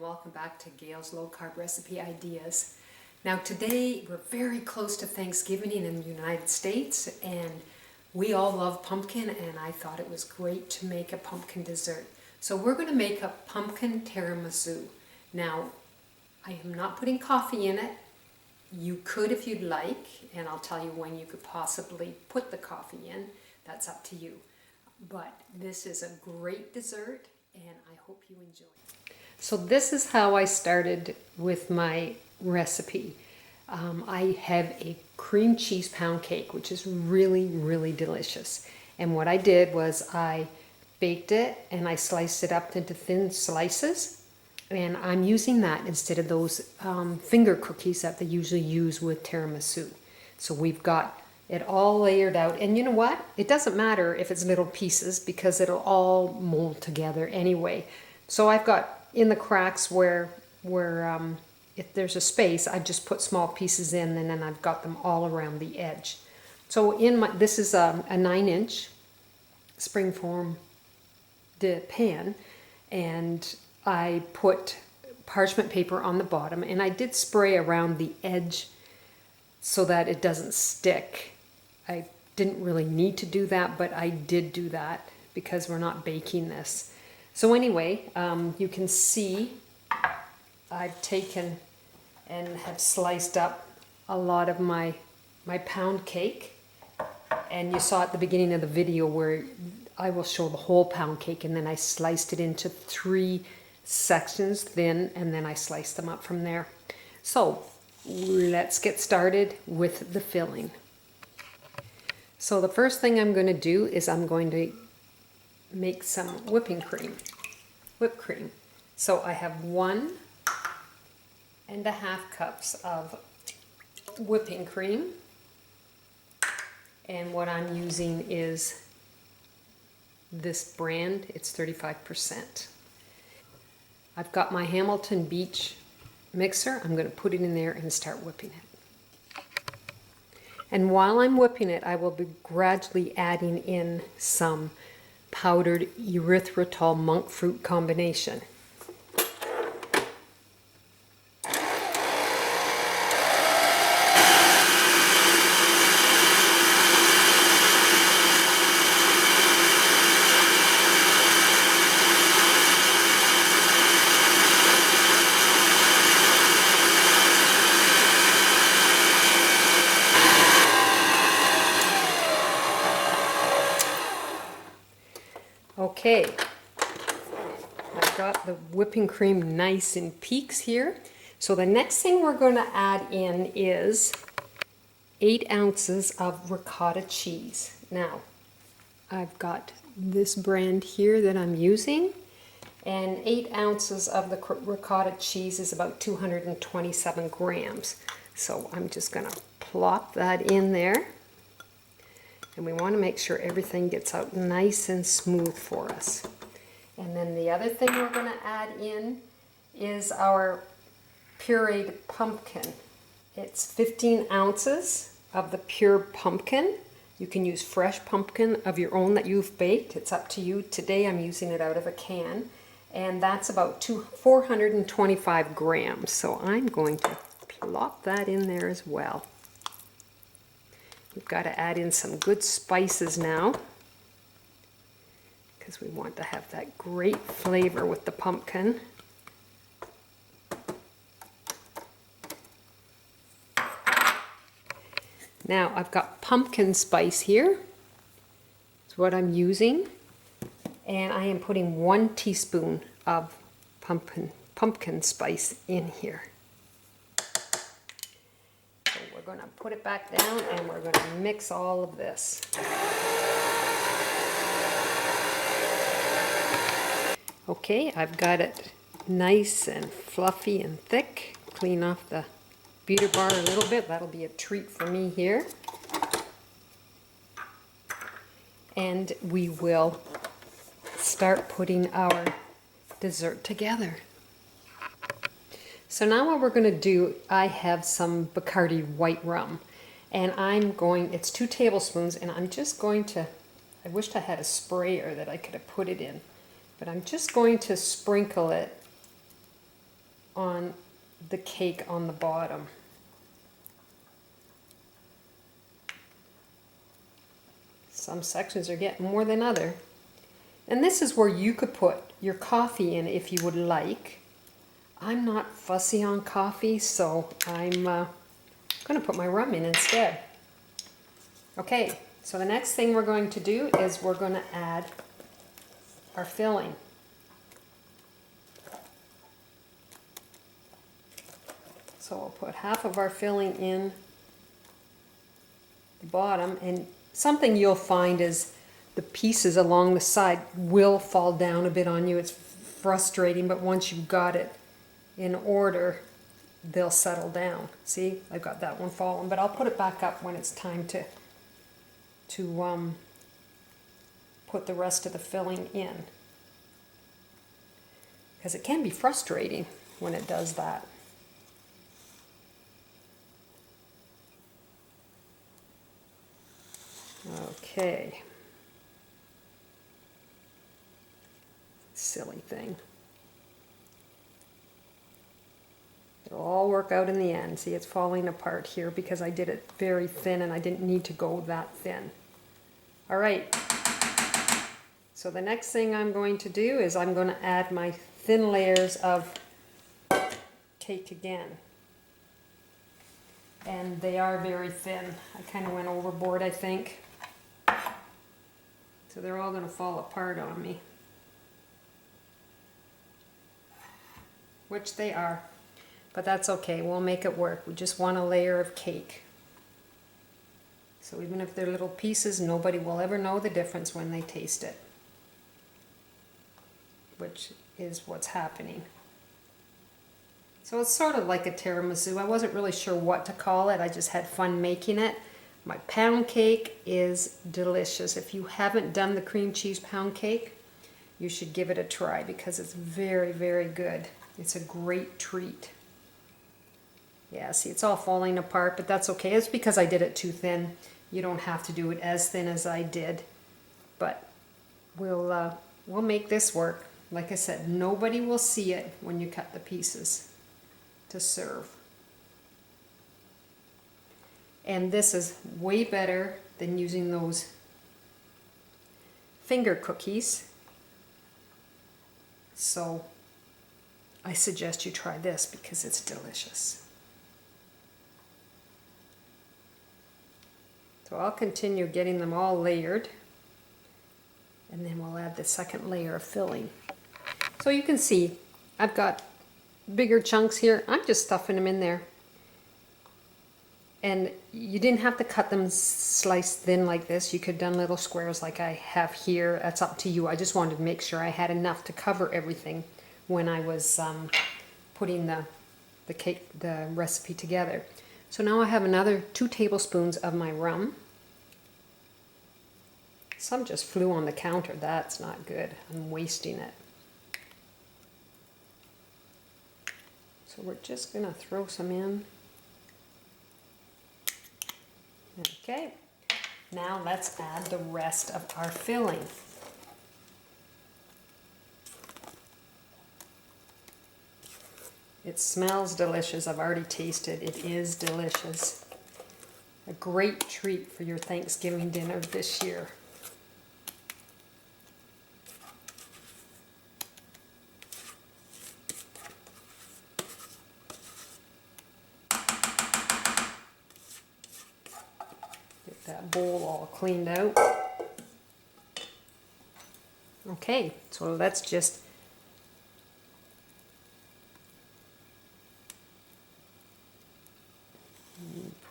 welcome back to Gail's Low Carb Recipe Ideas. Now today we're very close to Thanksgiving in the United States, and we all love pumpkin, and I thought it was great to make a pumpkin dessert. So we're going to make a pumpkin tiramisu. Now I am not putting coffee in it. You could if you'd like, and I'll tell you when you could possibly put the coffee in. That's up to you. But this is a great dessert, and I hope you enjoy it. So this is how I started with my recipe. I have a cream cheese pound cake, which is really, really delicious. And what I did was I baked it and I sliced it up into thin slices. And I'm using that instead of those finger cookies that they usually use with tiramisu. So we've got it all layered out. And you know what? It doesn't matter if it's little pieces because it'll all mold together anyway. So I've got in the cracks where if there's a space, I just put small pieces in, and then I've got them all around the edge. So this is a 9-inch springform pan, and I put parchment paper on the bottom, and I did spray around the edge so that it doesn't stick. I didn't really need to do that, but I did do that because we're not baking this. So anyway, you can see I've taken and have sliced up a lot of my pound cake. And you saw at the beginning of the video where I will show the whole pound cake, and then I sliced it into 3 sections thin, and then I sliced them up from there. So let's get started with the filling. So the first thing I'm going to do is I'm going to make some whipped cream. So I have 1.5 cups of whipping cream, and what I'm using is this brand. It's 35%. I've got my Hamilton Beach mixer. I'm going to put it in there and start whipping it. And while I'm whipping it, I will be gradually adding in some powdered erythritol monk fruit combination. Okay, I've got the whipping cream nice in peaks here. So the next thing we're going to add in is 8 ounces of ricotta cheese. Now, I've got this brand here that I'm using, and 8 ounces of the ricotta cheese is about 227 grams. So I'm just going to plop that in there. And we want to make sure everything gets out nice and smooth for us. And then the other thing we're going to add in is our pureed pumpkin. It's 15 ounces of the pure pumpkin. You can use fresh pumpkin of your own that you've baked. It's up to you. Today I'm using it out of a can. And that's about 425 grams. So I'm going to plop that in there as well. We've got to add in some good spices now because we want to have that great flavor with the pumpkin. Now I've got pumpkin spice here. That's what I'm using. And I am putting 1 teaspoon of pumpkin spice in here. We're going to put it back down, and we're going to mix all of this. Okay, I've got it nice and fluffy and thick. Clean off the beater bar a little bit. That'll be a treat for me here. And we will start putting our dessert together. So now what we're going to do, I have some Bacardi white rum, and it's 2 tablespoons, and I'm just going to, I wished I had a sprayer that I could have put it in, but I'm just going to sprinkle it on the cake on the bottom. Some sections are getting more than other. And this is where you could put your coffee in if you would like. I'm not fussy on coffee, so I'm going to put my rum in instead. Okay, so the next thing we're going to do is we're going to add our filling. So we'll put half of our filling in the bottom, and something you'll find is the pieces along the side will fall down a bit on you. It's frustrating, but once you've got it in order, they'll settle down. See, I've got that one falling, but I'll put it back up when it's time to put the rest of the filling in, because it can be frustrating when it does that. Okay. Silly thing. It'll all work out in the end. See, it's falling apart here because I did it very thin and I didn't need to go that thin. All right. So the next thing I'm going to do is I'm going to add my thin layers of cake again. And they are very thin. I kind of went overboard, I think. So they're all going to fall apart on me. Which they are. But that's okay. We'll make it work. We just want a layer of cake. So even if they're little pieces, nobody will ever know the difference when they taste it. Which is what's happening. So it's sort of like a tiramisu. I wasn't really sure what to call it. I just had fun making it. My pound cake is delicious. If you haven't done the cream cheese pound cake, you should give it a try because it's very, very good. It's a great treat. Yeah, see, it's all falling apart, but that's okay. It's because I did it too thin. You don't have to do it as thin as I did, but we'll make this work. Like I said, nobody will see it when you cut the pieces to serve. And this is way better than using those finger cookies. So I suggest you try this because it's delicious. So I'll continue getting them all layered, and then we'll add the second layer of filling. So you can see I've got bigger chunks here. I'm just stuffing them in there. And you didn't have to cut them sliced thin like this. You could have done little squares like I have here. That's up to you. I just wanted to make sure I had enough to cover everything when I was putting the recipe together. So now I have another 2 tablespoons of my rum. Some just flew on the counter. That's not good. I'm wasting it. So we're just going to throw some in. Okay, now let's add the rest of our filling. It smells delicious. I've already tasted. It is delicious. A great treat for your Thanksgiving dinner this year. That bowl all cleaned out. Okay, so let's just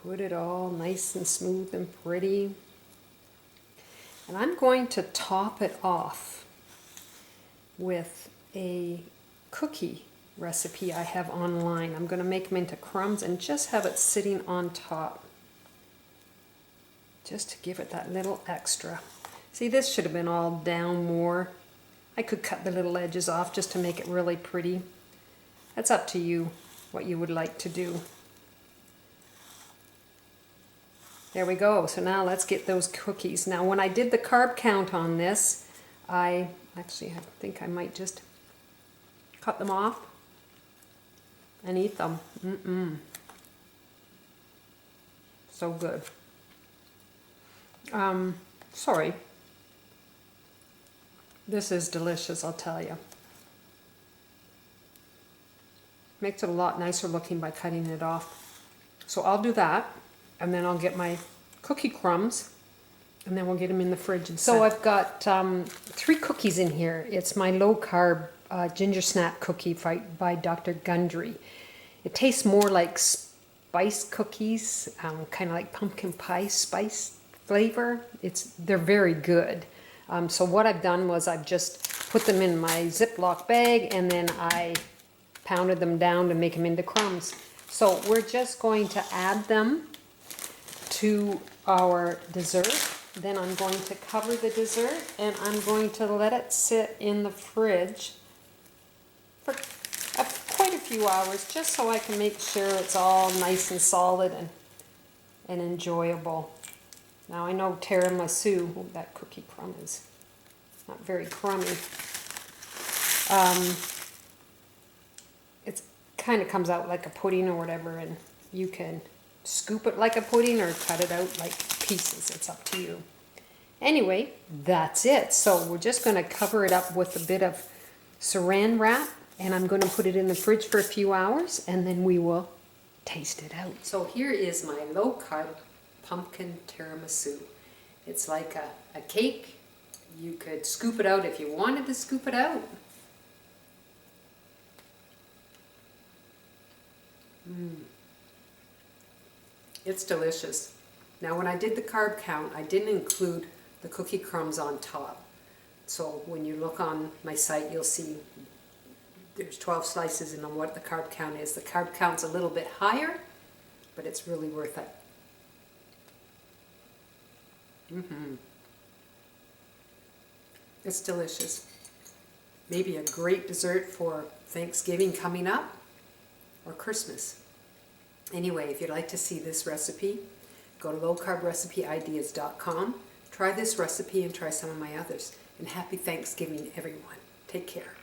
put it all nice and smooth and pretty. And I'm going to top it off with a cookie recipe I have online. I'm going to make them into crumbs and just have it sitting on top, just to give it that little extra. See, this should have been all down more. I could cut the little edges off just to make it really pretty. That's up to you, what you would like to do. There we go. So now let's get those cookies. Now when I did the carb count on this, I think I might just cut them off. and eat them. So good. Sorry. This is delicious, I'll tell you. Makes it a lot nicer looking by cutting it off. So I'll do that, and then I'll get my cookie crumbs, and then we'll get them in the fridge. And so I've got 3 cookies in here. It's my low carb ginger snap cookie by Dr. Gundry. It tastes more like spice cookies, kind of like pumpkin pie spice flavor. They're very good. So what I've done was I've just put them in my Ziploc bag, and then I pounded them down to make them into crumbs. So we're just going to add them to our dessert. Then I'm going to cover the dessert, and I'm going to let it sit in the fridge for quite a few hours, just so I can make sure it's all nice and solid and enjoyable. Now I know tiramisu, that cookie crumb is not very crummy. It kind of comes out like a pudding or whatever, and you can scoop it like a pudding or cut it out like pieces. It's up to you. Anyway, that's it. So we're just going to cover it up with a bit of saran wrap, and I'm going to put it in the fridge for a few hours, and then we will taste it out. So here is my low carb pumpkin tiramisu. It's like a cake. You could scoop it out if you wanted to scoop it out. It's delicious. Now when I did the carb count, I didn't include the cookie crumbs on top. So when you look on my site, you'll see there's 12 slices and on what the carb count is. The carb count's a little bit higher, but it's really worth it. It's delicious. Maybe a great dessert for Thanksgiving coming up, or Christmas. Anyway, if you'd like to see this recipe, go to lowcarbrecipe.ideas.com. Try this recipe and try some of my others. And happy Thanksgiving, everyone. Take care.